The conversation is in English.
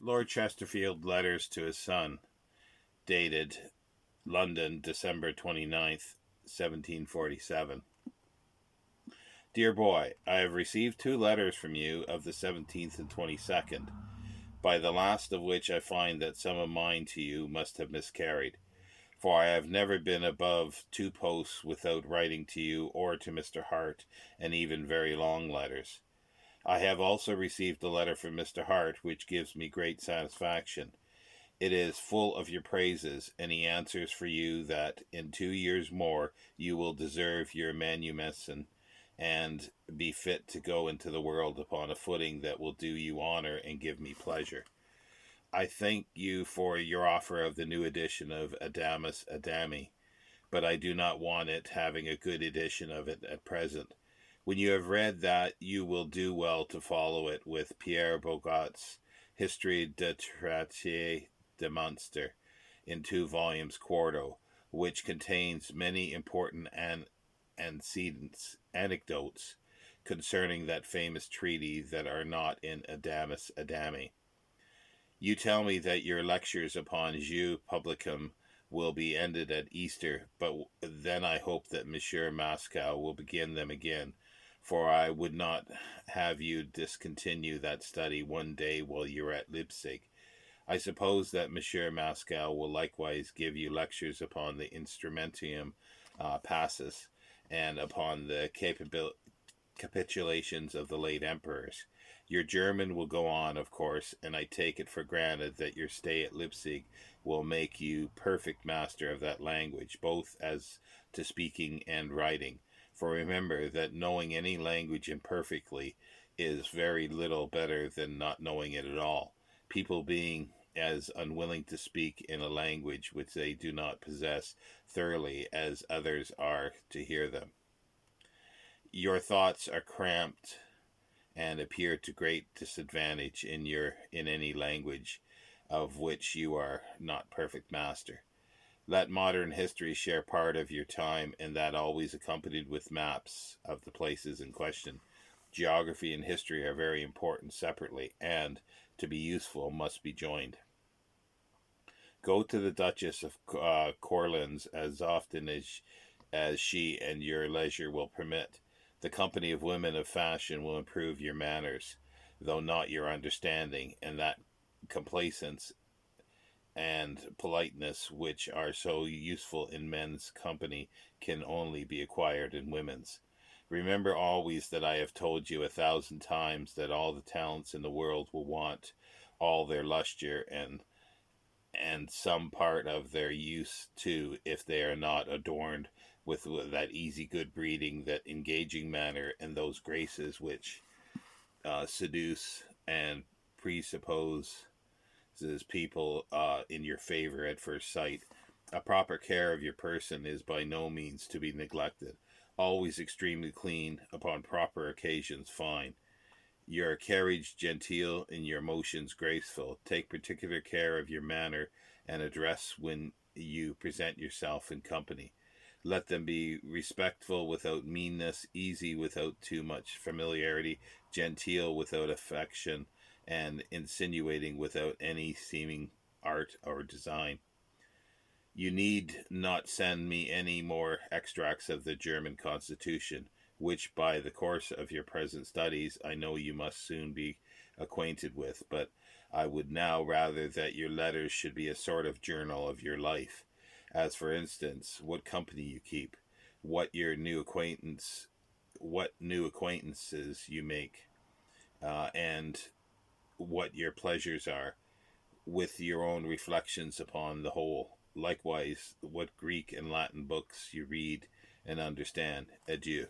Lord Chesterfield letters to his son, dated London, December 29th, 1747. Dear boy, I have received 2 letters from you of the 17th and 22nd, by the last of which I find that some of mine to you must have miscarried, for I have never been above 2 posts without writing to you or to Mr. Hart, and even very long letters. I have also received a letter from Mr. Hart, which gives me great satisfaction. It is full of your praises, and he answers for you that in 2 years more you will deserve your manumission and be fit to go into the world upon a footing that will do you honor and give me pleasure. I thank you for your offer of the new edition of Adamus Adami, but I do not want it having a good edition of it at present. When you have read that, you will do well to follow it with Pierre Bogot's History de Traité de Munster in 2 volumes quarto, which contains many important antecedents, anecdotes concerning that famous treaty that are not in Adamus Adami. You tell me that your lectures upon Jus Publicum will be ended at Easter, but then I hope that Monsieur Mascow will begin them again, for I would not have you discontinue that study one day while you're at Leipzig. I suppose that Monsieur Mascow will likewise give you lectures upon the Instrumentium Passus and upon the capitulations of the late emperors. Your German will go on, of course, and I take it for granted that your stay at Leipzig will make you perfect master of that language, both as to speaking and writing. For remember that knowing any language imperfectly is very little better than not knowing it at all, people being as unwilling to speak in a language which they do not possess thoroughly as others are to hear them. Your thoughts are cramped and appear to great disadvantage in any language of which you are not perfect master. Let modern history share part of your time, and that always accompanied with maps of the places in question. Geography and history are very important separately, and, to be useful, must be joined. Go to the Duchess of Corlins as often as she and your leisure will permit. The company of women of fashion will improve your manners, though not your understanding, and that complaisance and politeness which are so useful in men's company can only be acquired in women's. Remember always that I have told you 1,000 times that all the talents in the world will want all their lustre and some part of their use too, if they are not adorned with that easy good breeding, that engaging manner, and those graces which seduce and presupposes people in your favor at first sight. A proper care of your person is by no means to be neglected. Always extremely clean, upon proper occasions fine. Your carriage genteel, and your motions graceful. Take particular care of your manner and address when you present yourself in company. Let them be respectful without meanness, easy without too much familiarity, genteel without affection, and insinuating without any seeming art or design. You need not send me any more extracts of the German Constitution, which by the course of your present studies I know you must soon be acquainted with, but I would now rather that your letters should be a sort of journal of your life, as for instance, what company you keep, what new acquaintances you make, and what your pleasures are, with your own reflections upon the whole. Likewise, what Greek and Latin books you read and understand. Adieu.